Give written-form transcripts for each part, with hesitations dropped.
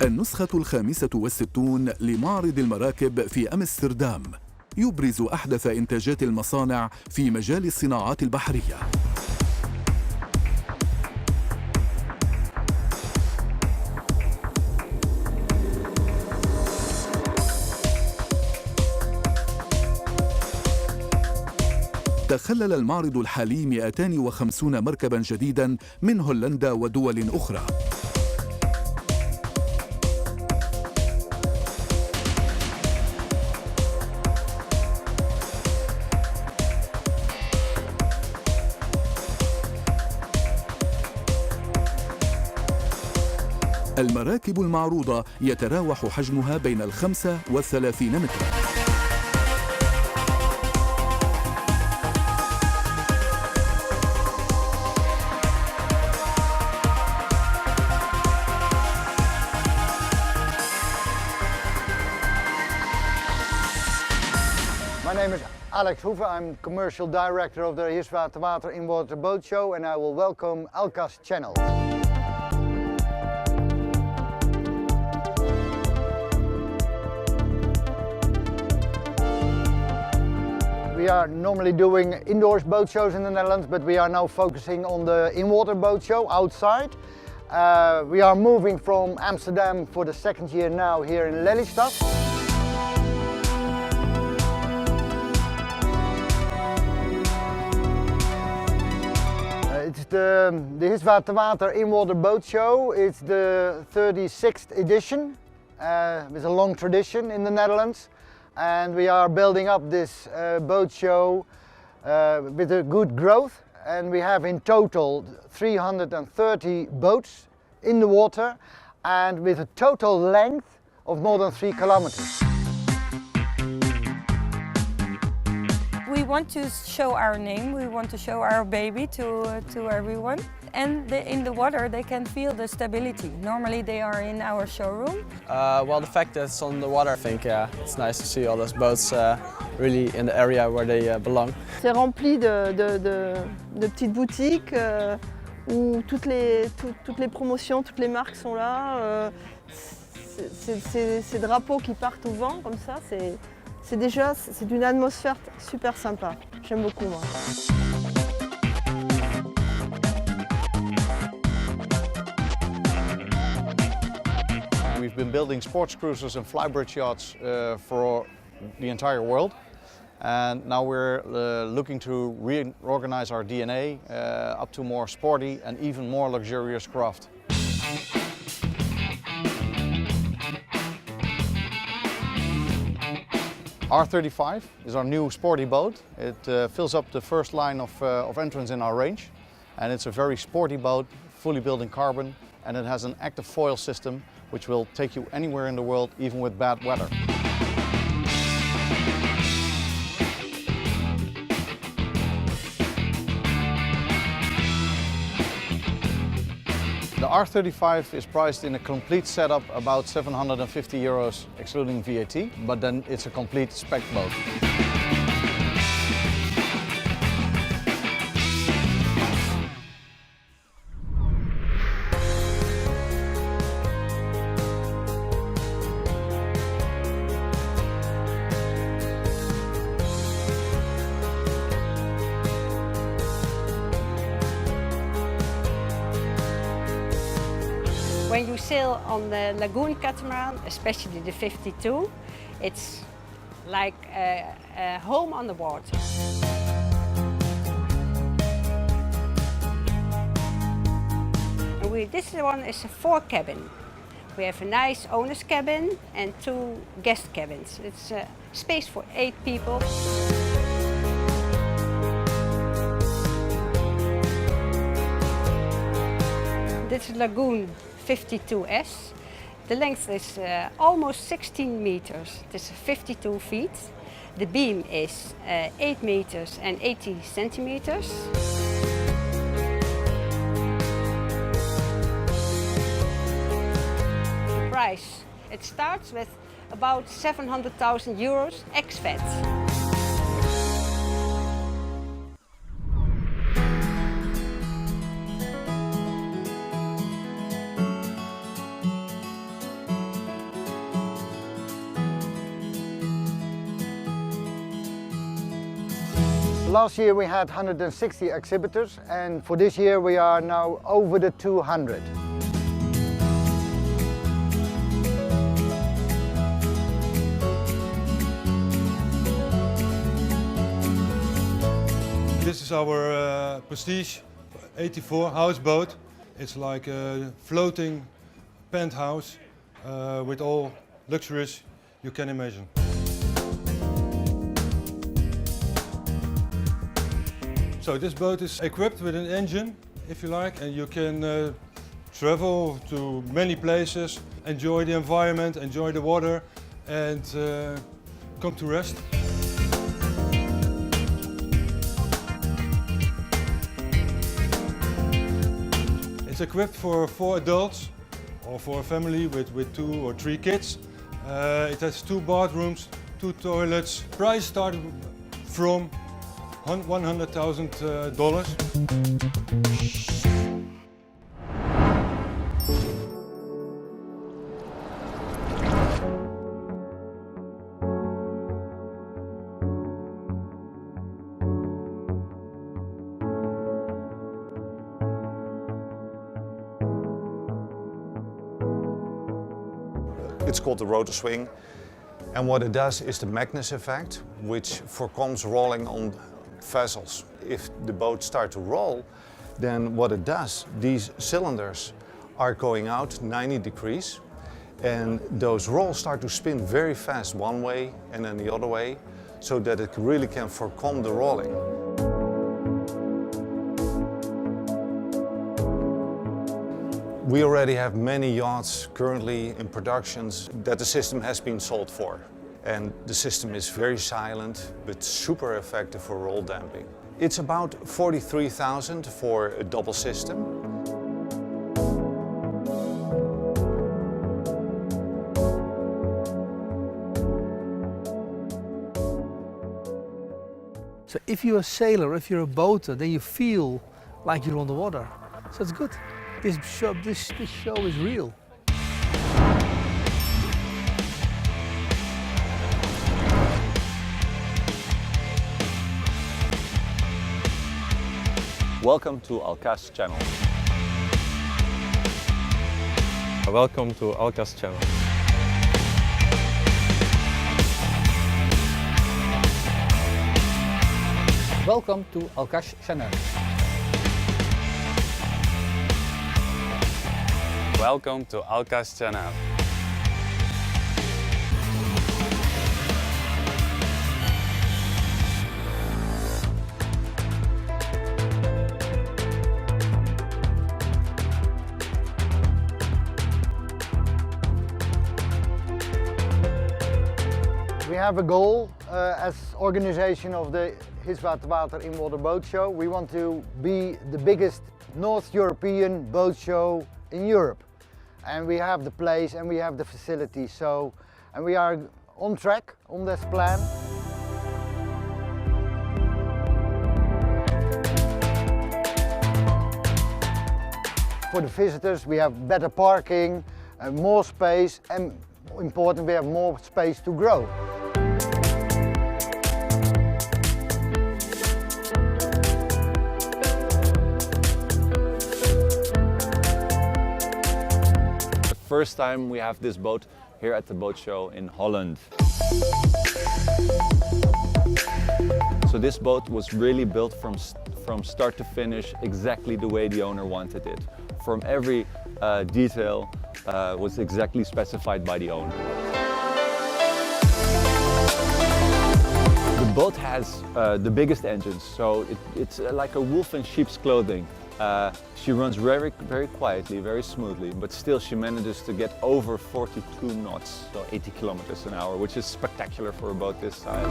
النسخة ال65 لمعرض المراكب في أمستردام يبرز أحدث إنتاجات المصانع في مجال الصناعات البحرية. تخلل المعرض الحالي 250 مركباً جديداً من هولندا ودول أخرى. المراكب المعروضة يتراوح حجمها بين 35 متراً. My name is Alex Hoeven. I'm commercial director of the Water in-water boat show, and I will welcome Alka's channel. We are normally doing indoors boat shows in the Netherlands, but we are now focusing on the in-water boat show outside. We are moving from Amsterdam for the second year now here in Lelystad. It's the Water in-water boat show. It's the 36th edition with a long tradition in the Netherlands. And we are building up this boat show with a good growth. And we have in total 330 boats in the water and with a total length of more than 3 kilometers. We want to show our name, we want to show our baby to everyone. And in the water they can feel the stability. Normally they are in our showroom. Well, the fact that it's on the water, I think it's nice to see all those boats really in the area where they belong. C'est rempli de petites boutiques où toutes les promotions, toutes les marques sont là. Ces drapeaux qui partent au vent comme ça, c'est une atmosphère super sympa. J'aime beaucoup moi. We've been building sports cruisers and flybridge yachts for the entire world, and now we're looking to reorganize our DNA up to more sporty and even more luxurious craft. R35 is our new sporty boat. It fills up the first line of entrance in our range, and it's a very sporty boat, fully built in carbon, and it has an active foil system which will take you anywhere in the world, even with bad weather. The R35 is priced in a complete setup about 750 euros excluding VAT, but then it's a complete spec boat. When you sail on the lagoon catamaran, especially the 52, it's like a home on the water. This one is a 4-cabin. We have a nice owner's cabin and 2 guest cabins. It's space for 8 people. This is Lagoon 52S. The length is almost 16 meters. It is 52 feet. The beam is 8 meters and 80 centimeters. The price, it starts with about 700,000 euros ex-VAT. Last year we had 160 exhibitors, and for this year we are now over the 200. This is our Prestige 84 houseboat. It's like a floating penthouse with all luxuries you can imagine. So this boat is equipped with an engine, if you like, and you can travel to many places, enjoy the environment, enjoy the water, and come to rest. It's equipped for 4 adults or for a family with 2 or 3 kids. It has 2 bathrooms, 2 toilets. Price started from $100,000. It's called the rotor swing, and what it does is the Magnus effect, which forecomes rolling on vessels. If the boat starts to roll, then what it does, these cylinders are going out 90 degrees, and those rolls start to spin very fast one way and then the other way, so that it really can forecome the rolling. We already have many yachts currently in productions that the system has been sold for. And the system is very silent, but super effective for roll damping. It's about 43,000 for a double system. So if you're a sailor, if you're a boater, then you feel like you're on the water. So it's good. This show is real. Welcome to Alka's channel. Welcome to Alka's channel. Welcome to Alka's channel. Welcome to Alka's channel. We have a goal as organization of the Water in Water Boat Show. We want to be the biggest North European boat show in Europe. And we have the place and we have the facilities, and we are on track on this plan. For the visitors, we have better parking, more space, and important, we have more space to grow. First time we have this boat here at the boat show in Holland. So this boat was really built from start to finish exactly the way the owner wanted it. From every detail was exactly specified by the owner. The boat has the biggest engines, so it's like a wolf in sheep's clothing. She runs very quietly, very smoothly, but still she manages to get over 42 knots, so 80 kilometers an hour, which is spectacular for a boat this size.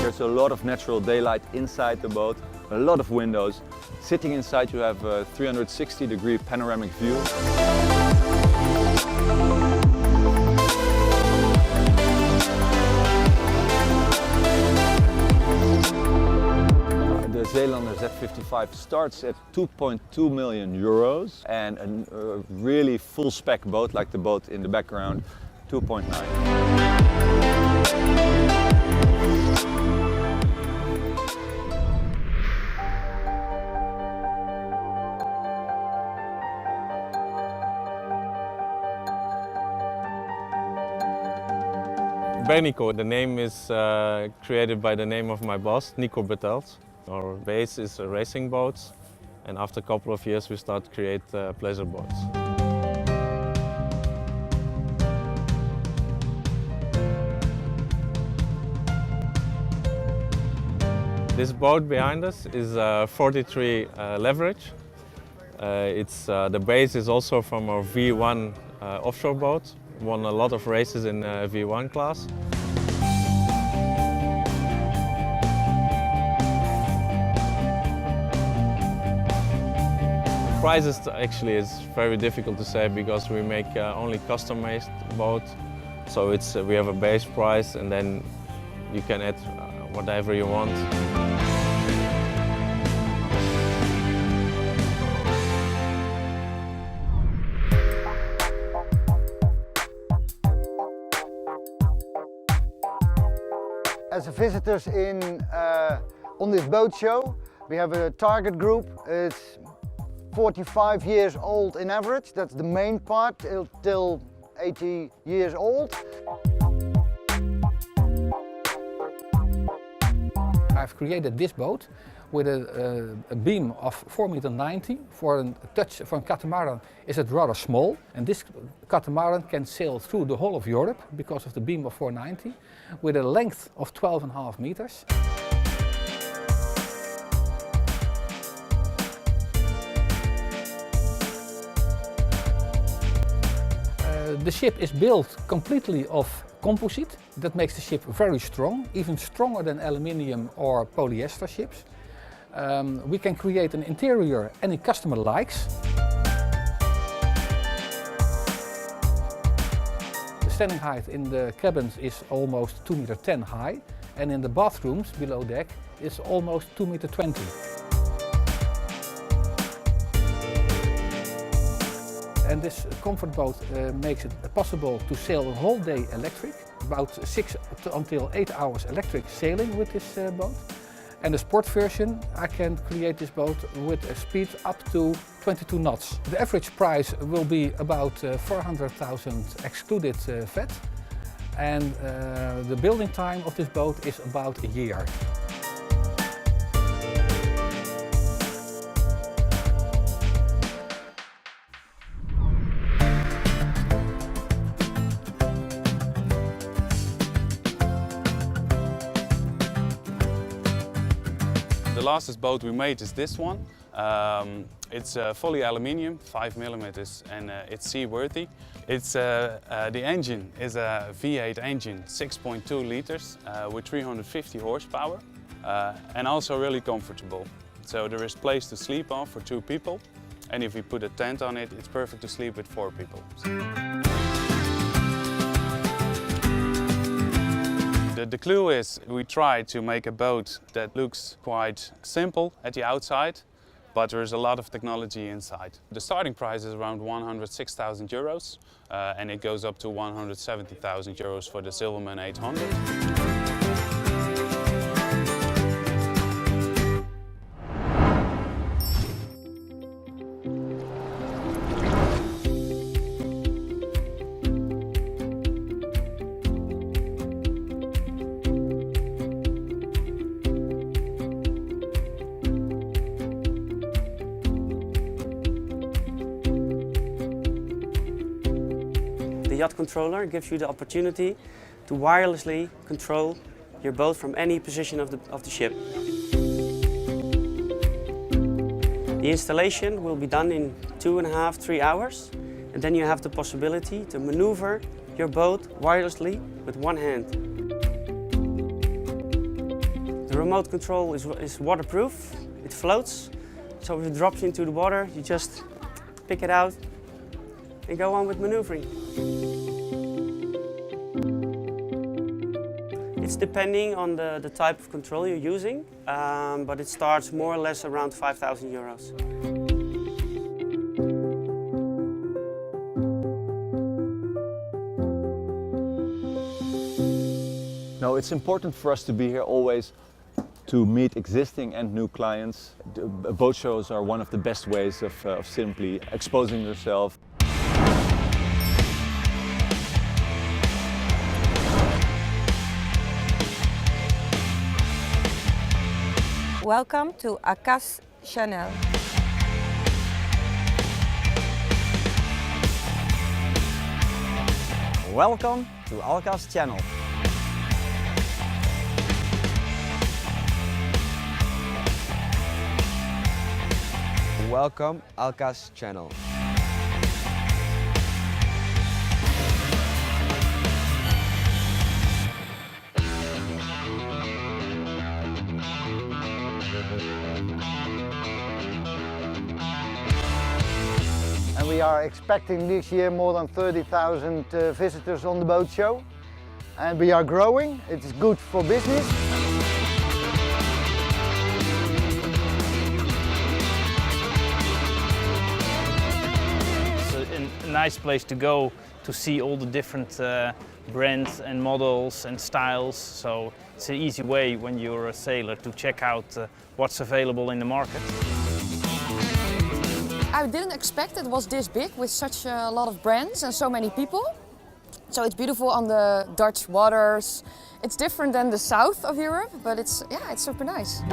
There's a lot of natural daylight inside the boat, a lot of windows. Sitting inside you have a 360-degree panoramic view. The Zeelander Z55 starts at 2.2 million euros, and a really full spec boat like the boat in the background 2.9. Nico, the name is created by the name of my boss, Nico Betelt. Our base is racing boats, and after a couple of years we start to create pleasure boats. This boat behind us is 43 leverage. The base is also from our V1 offshore boat. Won a lot of races in V1 class. Prices actually is very difficult to say because we make only custom-made boat. So we have a base price and then you can add whatever you want. As visitors on this boat show, we have a target group. It's 45 years old in average. That's the main part, till 80 years old. I've created this boat with a beam of 4.90 meters. For a catamaran is it rather small, and this catamaran can sail through the whole of Europe because of the beam of 4.90 with a length of 12.5 meters. The ship is built completely of composite. That makes the ship very strong, even stronger than aluminium or polyester ships. We can create an interior any customer likes. The standing height in the cabins is almost 2.10 meters high, and in the bathrooms below deck is almost 2.20 meters. And this comfort boat makes it possible to sail a whole day electric, about 6 until 8 hours electric sailing with this boat. And the sport version, I can create this boat with a speed up to 22 knots. The average price will be about 400,000 excluded VAT, and the building time of this boat is about a year. The last boat we made is this one. It's fully aluminium, 5mm, and it's seaworthy. The engine is a V8 engine, 6.2 liters with 350 horsepower, and also really comfortable. So there is place to sleep on for 2 people, and if we put a tent on it, it's perfect to sleep with 4 people. The clue is we try to make a boat that looks quite simple at the outside, but there is a lot of technology inside. The starting price is around 106,000 euros, and it goes up to 170,000 euros for the Silverman 800. The yacht controller gives you the opportunity to wirelessly control your boat from any position of the ship. The installation will be done in 2.5–3 hours, and then you have the possibility to maneuver your boat wirelessly with one hand. The remote control is waterproof, it floats, so if it drops into the water, you just pick it out and go on with maneuvering. It's depending on the type of control you're using, but it starts more or less around 5,000 euros. No, it's important for us to be here always to meet existing and new clients. Boat shows are one of the best ways of simply exposing yourself. Welcome to Aka's channel. Welcome to Alka's channel. Welcome Alka's channel. And we are expecting this year more than 30,000 visitors on the boat show. And we are growing, it's good for business. It's a nice place to go to see all the different brands and models and styles. So it's an easy way when you're a sailor to check out what's available in the market. I didn't expect it was this big with such a lot of brands and so many people. So it's beautiful on the Dutch waters. It's different than the south of Europe, but it's super nice.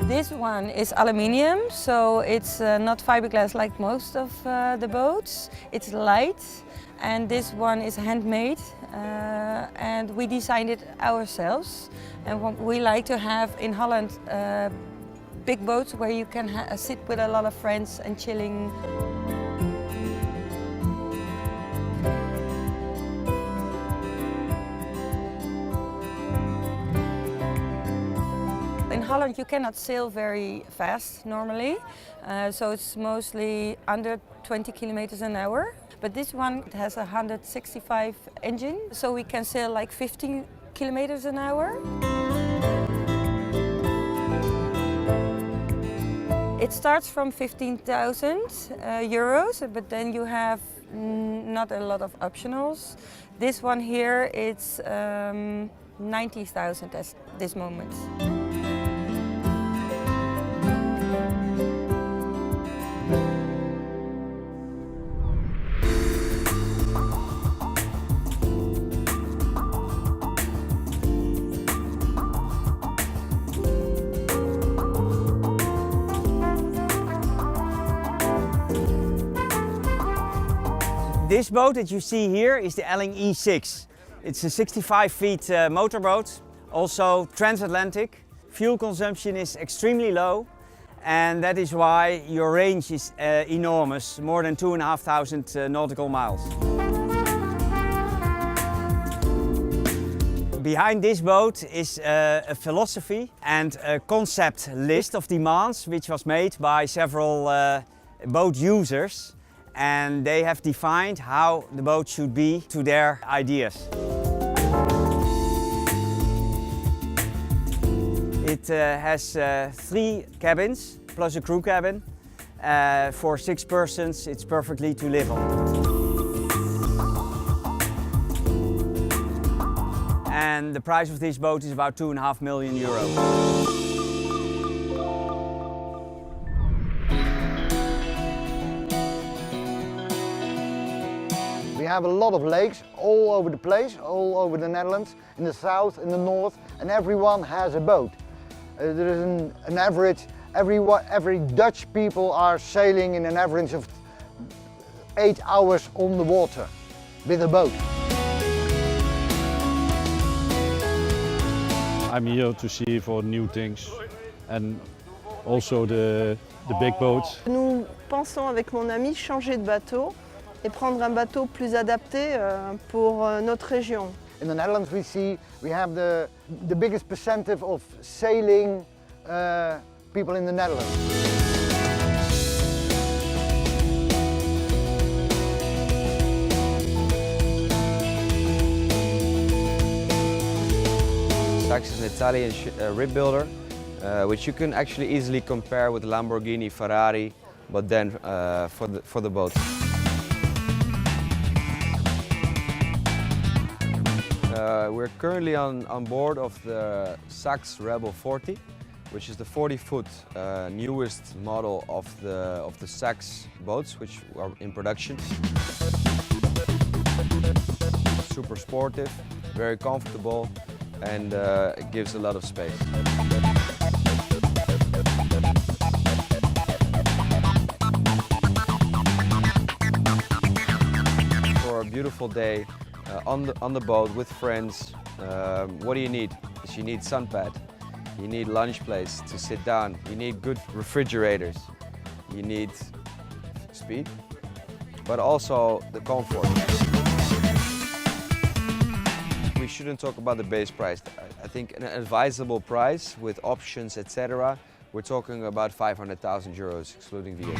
This one is aluminium, so it's not fiberglass like most of the boats. It's light, and this one is handmade, and we designed it ourselves. And what we like to have in Holland, big boats where you can sit with a lot of friends and chilling. In Holland you cannot sail very fast normally, so it's mostly under 20 kilometers an hour. But this one has a 165 engine, so we can sail like 15 kilometers an hour. It starts from 15,000 euros, but then you have not a lot of optionals. This one here, it's 90,000 at this moment. This boat that you see here is the Elling E6. It's a 65 feet motorboat, also transatlantic. Fuel consumption is extremely low, and that is why your range is enormous, more than 2,500 nautical miles. Behind this boat is a philosophy and a concept list of demands which was made by several boat users, and they have defined how the boat should be to their ideas. It has 3 cabins plus a crew cabin. For 6 persons it's perfectly to live on. And the price of this boat is about 2.5 million euros. We have a lot of lakes all over the place, all over the Netherlands, in the south, in the north, and everyone has a boat. There is an average, every Dutch people are sailing in an average of 8 hours on the water with a boat. I'm here to see for new things and also the big boats. Nous pensons avec mon ami changer de bateau et prendre un bateau plus adapté pour notre région. In the Netherlands we have the biggest percentage of sailing people in the Netherlands. Sax is an Italian rib builder. which you can actually easily compare with Lamborghini, Ferrari, but then for the boat. We're currently on board of the Sachs Rebel 40, which is the 40-foot newest model of the Sachs boats, which are in production. Super sportive, very comfortable, and it gives a lot of space. For a beautiful day on the boat with friends, what do you need? You need sun pad, you need lunch place to sit down, you need good refrigerators, you need speed, but also the comfort. We shouldn't talk about the base price. I think an advisable price with options, etc., we're talking about 500,000 euros, excluding VAT.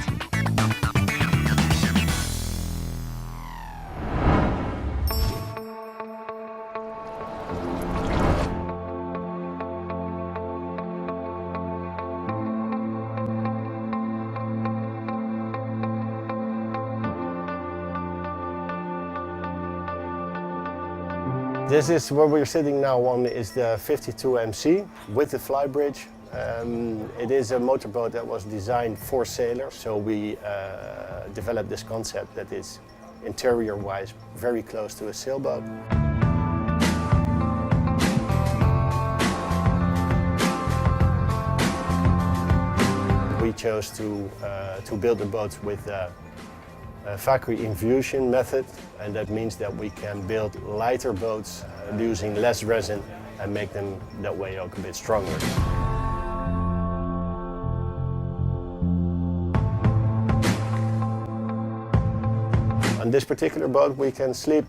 This is where we're sitting now on, is the 52MC with the flybridge. It is a motorboat that was designed for sailors, so we developed this concept that is interior-wise very close to a sailboat. We chose to build the boats with a factory infusion method, and that means that we can build lighter boats using less resin and make them that way a bit stronger. On this particular boat we can sleep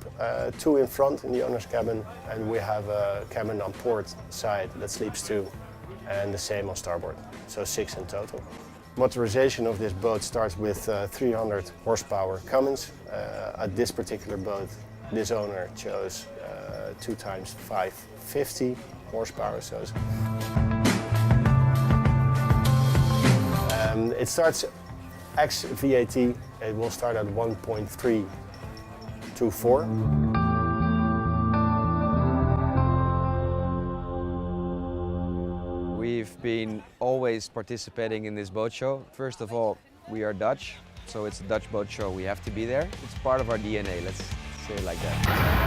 two in front in the owner's cabin, and we have a cabin on port side that sleeps two, and the same on starboard, so 6 in total. Motorization of this boat starts with 300 horsepower Cummins. At this particular boat, this owner chose 2x 550 horsepower. So it starts ex VAT. It will start at 1.324. We've been always participating in this boat show. First of all, we are Dutch, so it's a Dutch boat show. We have to be there. It's part of our DNA, let's say it like that.